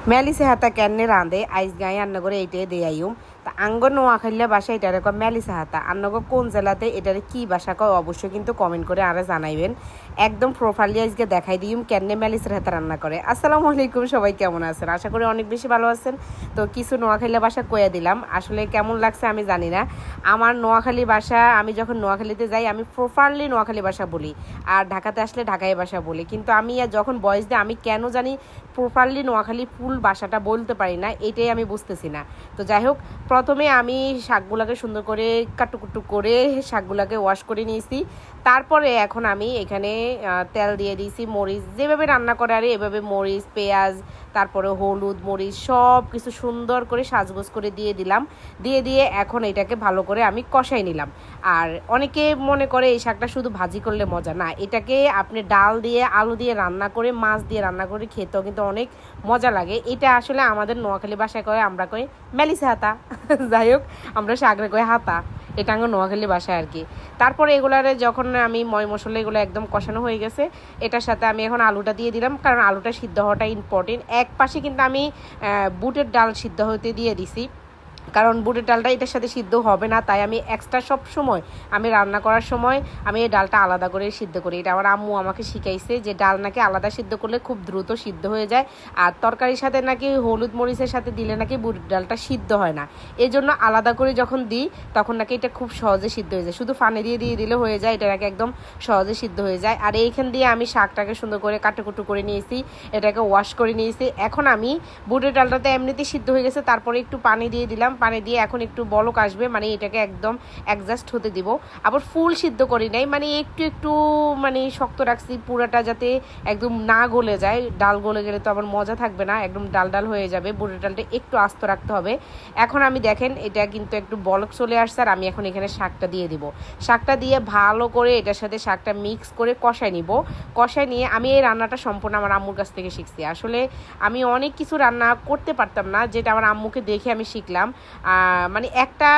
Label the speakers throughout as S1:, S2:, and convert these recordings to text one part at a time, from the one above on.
S1: মেলিসে হাতা কেনে রাঁধে আইস গায়ে আন্নগরে এইটাই দিয়ে আইম তা আঙ্গ নোয়াখালীর বাসা এটার কয় মেলিসে হাতা আন্নগ কোন জেলাতে এটার কি বাসা কয় অবশ্যই কিন্তু কমেন্ট করে আরে জানাইবেন। একদম প্রোফাইলি আজকে দেখাই দিম কেনে মেলিসের হাতা রান্না করে। আসসালামু আলাইকুম, সবাই কেমন আছেন? আশা করি অনেক বেশি ভালো আছেন। তো কিছু নোয়াখালীর বাসা কয়ে দিলাম, আসলে কেমন লাগছে আমি জানি না। আমার নোয়াখালী বাসা, আমি যখন নোয়াখালীতে যাই আমি প্রপারলি নোয়াখালী ভাষা বলি, আর ঢাকাতে আসলে ঢাকাই ভাষা বলি, কিন্তু আমি যখন বয়স দিই আমি কেন জানি প্রপারলি নোয়াখালী ফুল ভাষাটা বলতে পারি না, এটাই আমি বুঝতেছি না। তো যাই হোক, প্রথমে আমি শাকগুলাকে সুন্দর করে কাটুকুটু করে শাকগুলাকে ওয়াশ করে নিয়েছি। তারপরে এখন আমি এখানে তেল দিয়ে দিয়েছি, মরিচ যেভাবে রান্না করে আর এভাবে মরিচ, পেঁয়াজ, তারপরে হলুদ, মরিচ সব কিছু সুন্দর করে সাজগোজ করে দিয়ে দিলাম। দিয়ে এখন এটাকে ভালো করে আমি কষাই নিলাম। আর অনেকে মনে করে এই শাকটা শুধু ভাজি করলে মজা, না, এটাকে আপনি ডাল দিয়ে, আলু দিয়ে রান্না করে, মাছ দিয়ে রান্না করে খেতেও কিন্তু অনেক মজা লাগে। এটা আসলে আমাদের নোয়াখালী ভাষায় কয়, আমরা কই মেলিসে হাতা। যাই হোক, আমরা শাকরে কই হাতা, এটা আমার নোয়াখালী ভাষায় আর কি। তারপরে এগুলারে যখন আমি ময় মশলা এগুলো একদম কষানো হয়ে গেছে, এটার সাথে আমি এখন আলুটা দিয়ে দিলাম, কারণ আলুটা সিদ্ধ হওয়াটা ইম্পর্টেন্ট। এক পাশে কিন্তু আমি বুটের ডাল সিদ্ধ হতে দিয়ে দিছি, কারণ বুটের ডালটা এটার সাথে সিদ্ধ হবে না, তাই আমি এক্সট্রা সব সময় আমি রান্না করার সময় আমি এই ডালটা আলাদা করে সিদ্ধ করি। এটা আমার আম্মু আমাকে শিখাইছে যে ডাল নাকি আলাদা সিদ্ধ করলে খুব দ্রুত সিদ্ধ হয়ে যায়, আর তরকারির সাথে নাকি হলুদ মরিচের সাথে দিলে নাকি বুটের ডালটা সিদ্ধ হয় না। এই জন্য আলাদা করে যখন দিই তখন নাকি এটা খুব সহজে সিদ্ধ হয়ে যায়, শুধু পানি দিয়ে দিলে হয়ে যায়, এটা নাকি একদম সহজে সিদ্ধ হয়ে যায়। আর এইখান দিয়ে আমি শাকটাকে সুন্দর করে কাটুকুটু করে নিয়েছি, এটাকে ওয়াশ করে নিয়েছি। এখন আমি বুটের ডালটাতে এমনিতেই সিদ্ধ হয়ে গেছে, তারপরে একটু পানি দিয়ে দিলাম, পানি দিয়ে এখন একটু বলক আসবে, মানে এটাকে একদম অ্যাডজাস্ট হতে দিব। আবার ফুল সিদ্ধ করি নাই, মানে একটু একটু মানে শক্ত রাখছি, পুরাটা যাতে একদম না গলে যায়। ডাল গলে গেলে তো আবার মজা থাকবে না, একদম ডাল ডাল হয়ে যাবে। বুটের ডালটা একটু আস্ত রাখতে হবে। এখন আমি দেখেন এটা কিন্তু একটু বলক চলে আসছে, আর আমি এখন এখানে শাকটা দিয়ে দিব। শাকটা দিয়ে ভালো করে এটার সাথে শাকটা মিক্স করে কষায় নিব। কষায় নিয়ে আমি এই রান্নাটা সম্পূর্ণ আমার আম্মুর কাছ থেকে শিখছি। আসলে আমি অনেক কিছু রান্না করতে পারতাম না, যেটা আমার আম্মুকে দেখে আমি শিখলাম। মানে একটা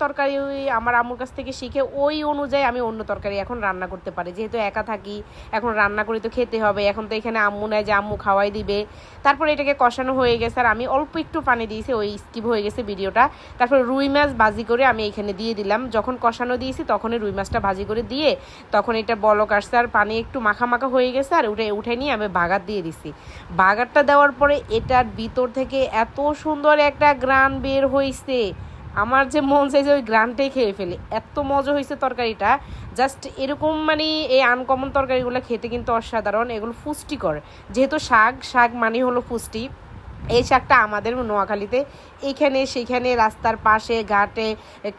S1: তরকারি আমার আম্মুর কাছ থেকে শিখে ওই অনুযায়ী আমি অন্য তরকারি এখন রান্না করতে পারি, যেহেতু একা থাকি, এখন রান্না করে তো খেতে হবে। এখন তো এখানে আম্মু নাই যে আম্মু খাওয়াই দিবে। তারপরে এটাকে কষানো হয়ে গেছে, আর আমি অল্প একটু পানি দিয়েছি, ওই স্কিপ হয়ে গেছে ভিডিওটা। তারপরে রুই মাছ ভাজি করে আমি এখানে দিয়ে দিলাম, যখন কষানো দিয়েছি তখনই রুই মাছটা ভাজি করে দিয়ে তখন এটা বলক আসছে, আর পানি একটু মাখা মাখা হয়ে গেছে, আর উঠে নিয়ে আমি বাগার দিয়ে দিছি। বাগারটা দেওয়ার পরে এটার ভিতর থেকে এত সুন্দর একটা গ্রান বের হয়েছে, আমার যে মন চাইছে ওই গ্রানটাই খেয়ে ফেলে, এত মজা হয়েছে তরকারিটা। জাস্ট এরকম মানে এই আনকমন তরকারিগুলো খেতে কিন্তু অসাধারণ, এগুলো পুষ্টিকর, যেহেতু শাক মানে হলো পুষ্টি। এই শাকটা আমাদের নোয়াখালীতে এখানে সেখানে রাস্তার পাশে, ঘাটে,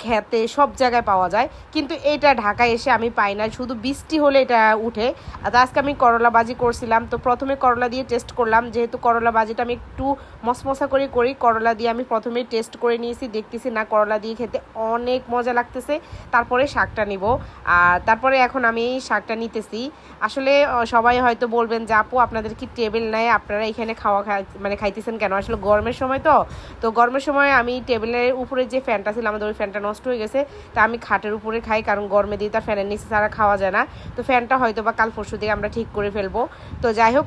S1: খেতে সব জায়গায় পাওয়া যায়, কিন্তু এটা ঢাকায় এসে আমি পাই না, শুধু বৃষ্টি হলে এটা উঠে। আর আজকে আমি করলা ভাজি করছিলাম, তো প্রথমে করলা দিয়ে টেস্ট করলাম, যেহেতু করলা ভাজিটা আমি একটু মশমশা করে করি, করলা দিয়ে আমি প্রথমে টেস্ট করে নিয়েছি, দেখতেছি না করলা দিয়ে খেতে অনেক মজা লাগতেছে। তারপরে শাকটা নিব, আর তারপরে এখন আমি শাকটা নিতেছি। আসলে সবাই হয়তো বলবেন যে আপু আপনাদের কি টেবিল নেয়, আপনারা এখানে মানে খাইতেছেন কেন? আসলে গরমের সময় তো গরমের সময় আমি টেবিলের উপরে যে ফ্যানটা ছিল আমাদের, ওই ফ্যানটা নষ্ট হয়ে গেছে, তা আমি খাটের উপরে খাই, কারণ গরমে দিয়ে তার ফ্যানের নিচে ছাড়া খাওয়া যায় না। তো ফ্যানটা হয়তো বা কাল পরশু দিয়ে আমরা ঠিক করে ফেলবো। তো যাই হোক,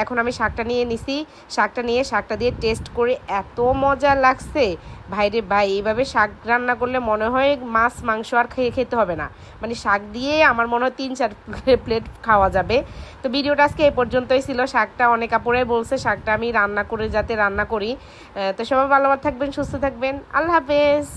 S1: এখন আমি শাকটা নিয়ে নিছি, শাকটা দিয়ে টেস্ট করে এত মজা লাগছে ভাইরে ভাই। এইভাবে শাক রান্না করলে মনে হয় মাছ মাংস আর খেতে হবে না, মানে শাক দিয়ে আমার মনে হয় 3-4 প্লেট খাওয়া যাবে। তো ভিডিওটা আজকে এই পর্যন্তই ছিল। শাকটা অনেক আপুরাই বলছে শাকটা আমি রান্না করি, তো সবাই ভালো থাকবেন, সুস্থ থাকবেন, আল্লাহ হাফেজ।